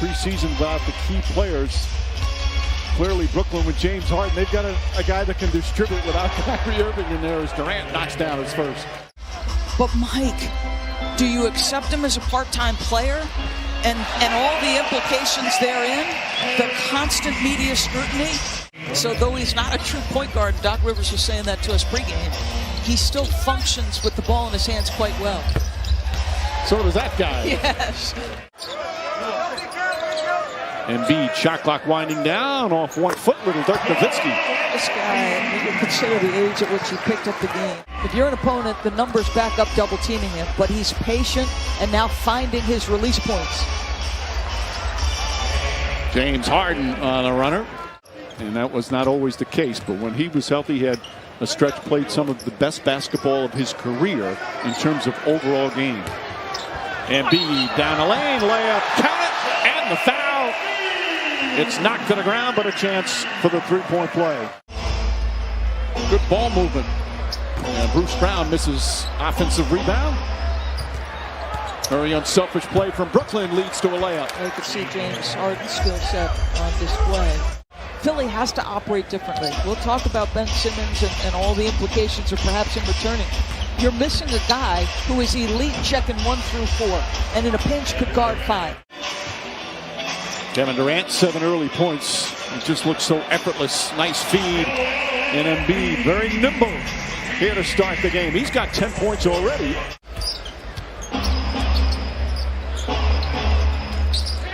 preseason without the key players. Clearly, Brooklyn with James Harden, they've got a guy that can distribute without Kyrie Irving in there as Durant knocks down his first. But Mike, do you accept him as a part-time player? And all the implications therein, the constant media scrutiny. So though he's not a true point guard, Doc Rivers was saying that to us pregame, he still functions with the ball in his hands quite well. So does that guy. Yes. Embiid, shot clock winding down off 1 foot, little Dirk Nowitzki. This guy, you can consider the age at which he picked up the game. If you're an opponent, the numbers back up double teaming him, but he's patient and now finding his release points. James Harden on a runner, and that was not always the case, but when he was healthy, he had a stretch, played some of the best basketball of his career in terms of overall game. Embiid down the lane, layup, count it, and the foul. It's knocked to the ground, but a chance for the three-point play. Good ball movement. And Bruce Brown misses offensive rebound. Very unselfish play from Brooklyn leads to a layup. You can see James Harden's skill set on display. Philly has to operate differently. We'll talk about Ben Simmons and all the implications of perhaps him returning. You're missing a guy who is elite checking 1 through 4, and in a pinch could guard 5. Kevin Durant, 7 early points. It just looks so effortless. Nice feed. And Embiid, very nimble here to start the game. He's got 10 points already.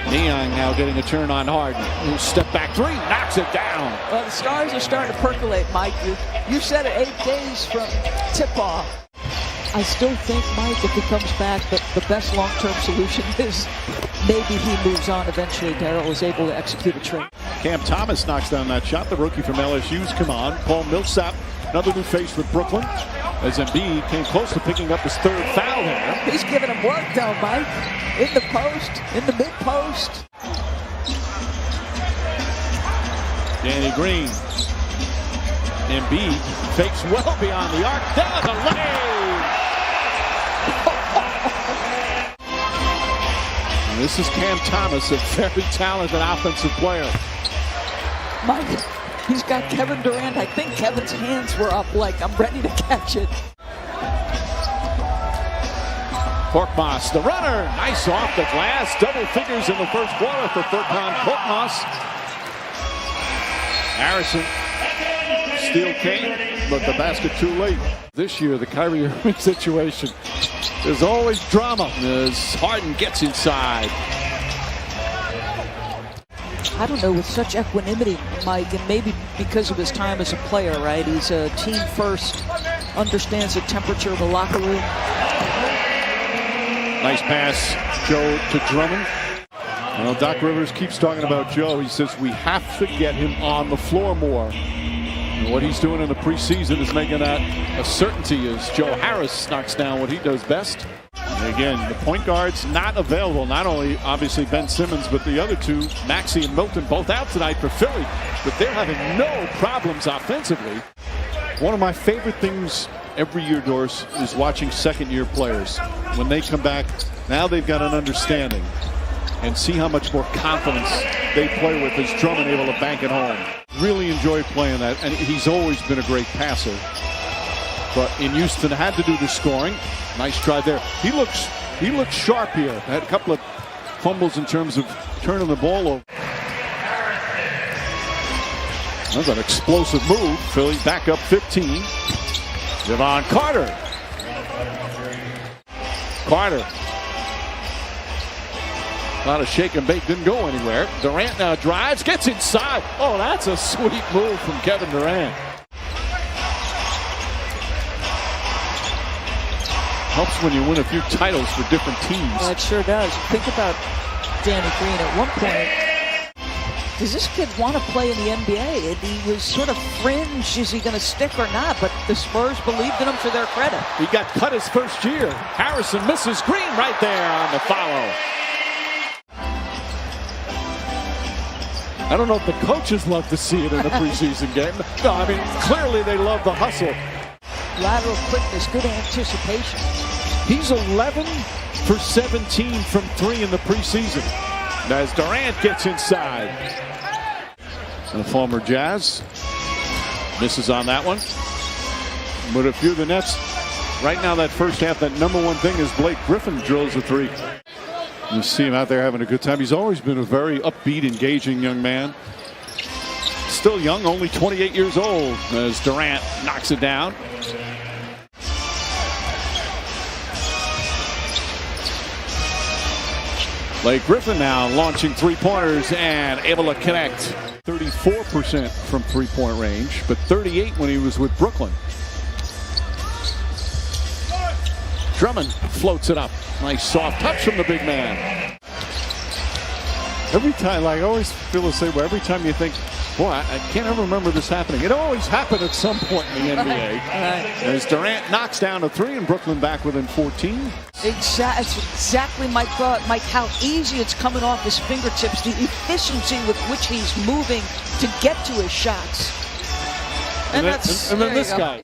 Niang now getting a turn on Harden. Little step back 3, knocks it down. Well, the stars are starting to percolate, Mike. You said it 8 days from tip-off. I still think, Mike, if he comes back, the best long-term solution is maybe he moves on eventually. Darryl is able to execute a trade. Cam Thomas knocks down that shot. The rookie from LSU's come on. Paul Millsap, another new face with Brooklyn, as Embiid came close to picking up his 3rd foul there. He's giving him work though, Mike. In the post, in the mid-post. Danny Green. Embiid fakes well beyond the arc. Down the lane. And this is Cam Thomas, a very talented offensive player. Mike, he's got Kevin Durant. I think Kevin's hands were up like, I'm ready to catch it. Korkmaz, the runner, nice off the glass. Double figures in the first quarter for Furkan Korkmaz. Harrison, steal came, but the basket too late. This year, the Kyrie Irving situation, there's always drama as Harden gets inside. I don't know, with such equanimity, Mike, and maybe because of his time as a player, right? He's a team first, understands the temperature of the locker room. Nice pass, Joe to Drummond. Well, Doc Rivers keeps talking about Joe. He says we have to get him on the floor more. And what he's doing in the preseason is making that a certainty as Joe Harris knocks down what he does best. And again, the point guards not available. Not only, obviously, Ben Simmons, but the other two, Maxey and Milton, both out tonight for Philly. But they're having no problems offensively. One of my favorite things every year, Doris, is watching second-year players. When they come back, now they've got an understanding. And see how much more confidence they play with as Drummond able to bank it home. Really enjoy playing that, and he's always been a great passer. But in Houston, had to do the scoring. Nice try there. He looks sharp here. Had a couple of fumbles in terms of turning the ball over. That's an explosive move. Philly back up 15. Devon Carter. Carter. A lot of shake and bake, didn't go anywhere. Durant now drives, gets inside. Oh, that's a sweet move from Kevin Durant. Helps when you win a few titles for different teams. Well, it sure does. Think about Danny Green at one point. Does this kid want to play in the NBA? He was sort of fringe. Is he going to stick or not? But the Spurs believed in him to their credit. He got cut his first year. Harrison misses. Green right there on the follow. I don't know if the coaches love to see it in a preseason game. No, I mean, clearly they love the hustle. Lateral quickness, good anticipation. He's 11 for 17 from 3 in the preseason. as Durant gets inside. And the former Jazz misses on that one. But if you're the Nets, right now that first half, that number one thing is Blake Griffin drills a three. You see him out there having a good time. He's always been a very upbeat, engaging young man. Still young, only 28 years old, as Durant knocks it down. Blake Griffin now launching three-pointers and able to connect. 34% from three-point range, but 38 when he was with Brooklyn. Drummond floats it up. Nice soft touch from the big man. Every time, I always feel the same way. Every time you think, boy, I can't ever remember this happening. It always happened at some point in the NBA. As Durant knocks down a three and Brooklyn back within 14. That's exactly my thought, Mike, how easy it's coming off his fingertips, the efficiency with which he's moving to get to his shots. And then this guy.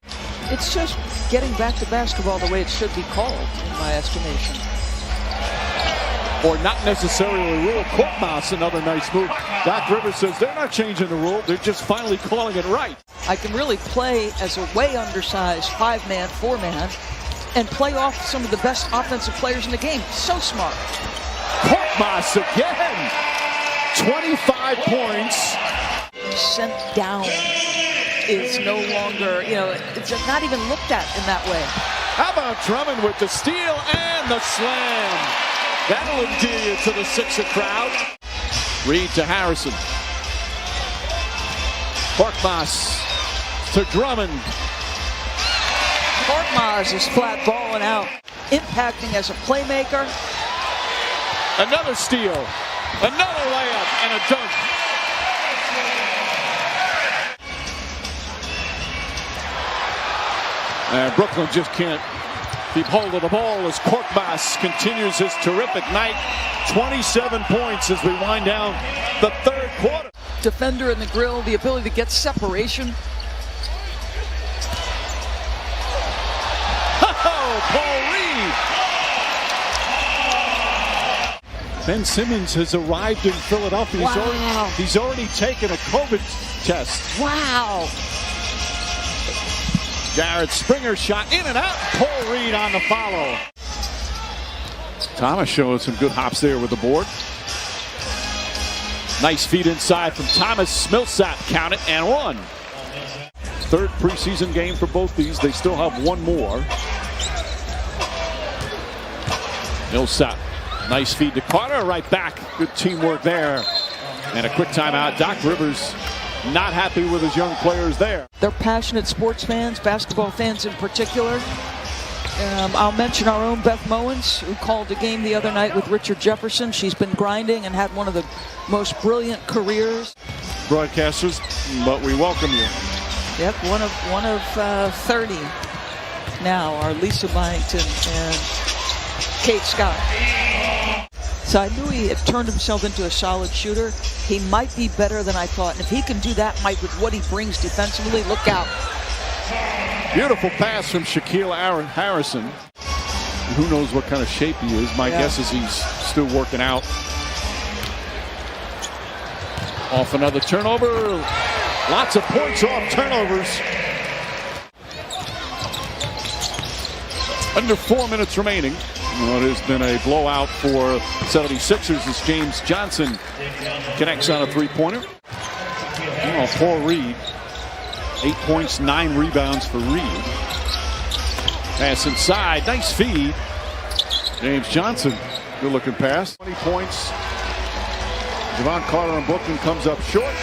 It's just getting back to basketball the way it should be called, in my estimation. Or not necessarily a rule. Korkmaz, another nice move. Doc Rivers says they're not changing the rule. They're just finally calling it right. I can really play as a way undersized 5-man, 4-man, and play off some of the best offensive players in the game. So smart. Korkmaz again. 25 points. Sent down is no longer, it's not even looked at in that way. How about Drummond with the steal and the slam? That'll endear you to the Sixer crowd. Reed to Harrison. Korkmaz to Drummond. Korkmaz is flat balling out, impacting as a playmaker. Another steal, another layup, and a dunk. And Brooklyn just can't keep hold of the ball as Korkmaz continues his terrific night. 27 points as we wind down the third quarter. Defender in the grill, the ability to get separation. Oh, Paul Reed. Ben Simmons has arrived in Philadelphia. Wow. He's already taken a COVID test. Wow. Jared Springer shot in and out. Paul Reed on the follow. Thomas showing some good hops there with the board. Nice feed inside from Thomas. Millsap count it and one. Third preseason game for both these. They still have one more. Millsap. Nice feed to Carter. Right back. Good teamwork there. And a quick timeout. Doc Rivers not happy with his young players there. They're passionate sports fans, basketball fans in particular. I'll mention our own Beth Mowens, who called a game the other night with Richard Jefferson. She's been grinding and had one of the most brilliant careers. Broadcasters, but we welcome you. Yep, one of 30 now are Lisa Byington and Kate Scott. So I knew he had turned himself into a solid shooter. He might be better than I thought. And if he can do that, Mike, with what he brings defensively, look out. Beautiful pass from Shaquille Harrison. Who knows what kind of shape he is. My guess is he's still working out. Off another turnover. Lots of points off turnovers. Under 4 minutes remaining. Well, it has been a blowout for 76ers as James Johnson connects on a three-pointer. Oh, Paul Reed. 8 points, 9 rebounds for Reed. Pass inside. Nice feed. James Johnson. Good looking pass. 20 points. Javon Carter on Brooklyn comes up short.